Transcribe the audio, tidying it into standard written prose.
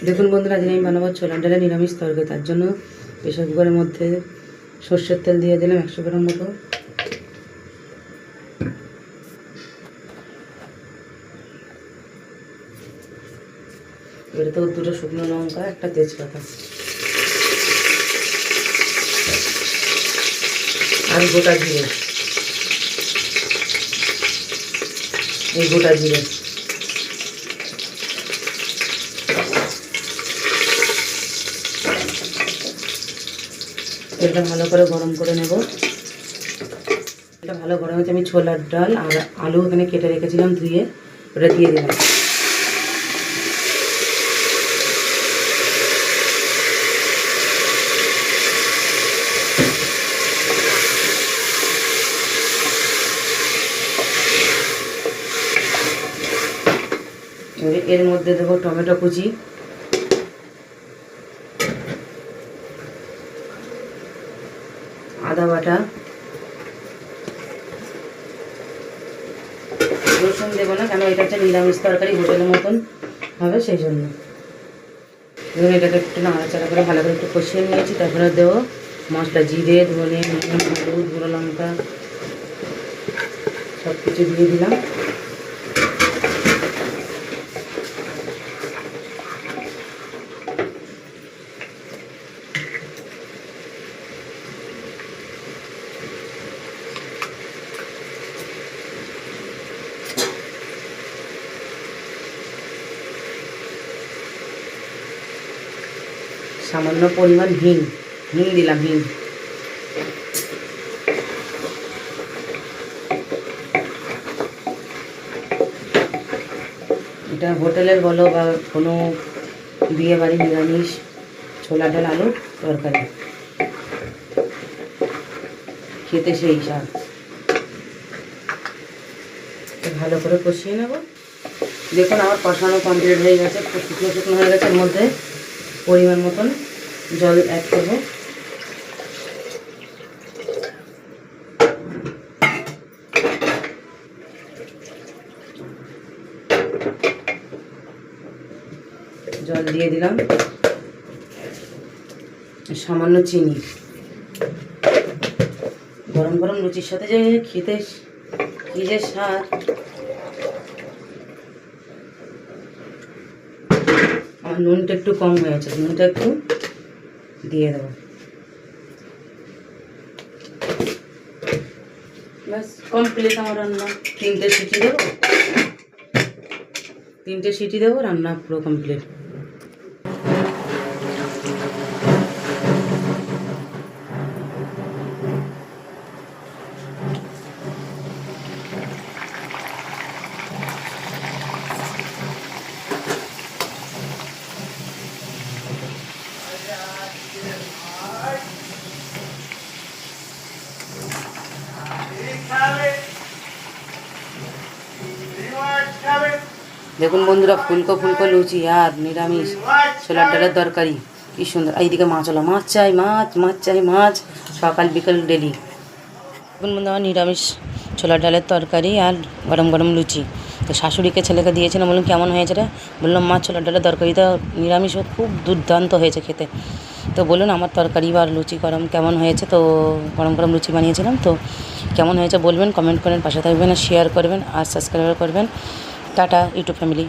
দেখুন বন্ধুরা, আজ আমি বানাবো ছোলার ডালের নিরামিষ তরকারি। তার জন্য প্রেসার কুকারের মধ্যে সর্ষের তেল দিয়ে দিলাম 100 গ্রাম মতো। এটাতে 2টো শুকনো লঙ্কা, একটা তেজপাতা আর গোটা জিরে। এই গোটা জিরে তেলটা ভালো করে গরম করে নেব। এটা ভালো গরম হচ্ছে, আমি ছোলার ডাল আর আলু এখানে কেটে রেখেছিলাম ধুয়ে, ওটা দিয়ে দিলাম। এর মধ্যে দেবো টমেটো কুচি, আদা বাটা, রসুন দেবো না, কেন এটা হচ্ছে নিরামিষ তরকারি, হোটেলের মতন হবে সেই জন্য। এবং এটাকে একটু নাড়াচাড়া করে ভালো করে একটু কষিয়ে নিয়েছি। তারপরে দেবো মশলা, জিরে, ধনে, হলুদ, গুঁড়ো লঙ্কা সব কিছু দিয়ে দিলাম। সামান্য পরিমাণ হিং দিলাম। এটা হোটেলের বলো বা কোনো বিয়ে বাড়ি নিরামিষ ছোলা ডাল আলুর তরকারি, খেতে সেই স্বাদ। ভালো করে কষিয়ে নেব। দেখুন আমার কষানো কমপ্লিট হয়ে গেছে, শুকনো শুকনো হয়ে গেছে। এর মধ্যে পরিমাণ মতন জল অ্যাড করব। জল দিয়ে দিলাম, সামান্য চিনি। গরম গরম লুচির সাথে যে খেতে কি যে স্বাদ। আমার নুনটা একটু কম হয়েছে, নুনটা একটু দিয়ে দেবো। ব্যাস কমপ্লিট আমার রান্না। 3টে সিটি দেবো, রান্না পুরো কমপ্লিট। দেখুন বন্ধুরা, ফুলকো লুচি আর নিরামিষ ছোলার ডালের তরকারি কি সুন্দর। এইদিকে মাছ হলো, মাছ চাই মাছ, সকাল বিকাল ডেলি। দেখুন বন্ধু, আমার নিরামিষ ছোলার ডালের তরকারি আর গরম গরম লুচি। তো শাশুড়িকে ছেলেকে দিয়েছিলাম, বললাম কেমন হয়েছে রে, বললাম মা ছোলার ডালের তরকারিটা নিরামিষ খুব দুর্দান্ত হয়েছে খেতে। তো বলুন আমার তরকারি বা লুচি কেমন হয়েছে। তো গরম গরম লুচি বানিয়েছিলাম, তো কেমন হয়েছে বলবেন, কমেন্ট করেন, পাশে থাকবেন আর শেয়ার করবেন আর সাবস্ক্রাইব করবেন। Tata YouTube family.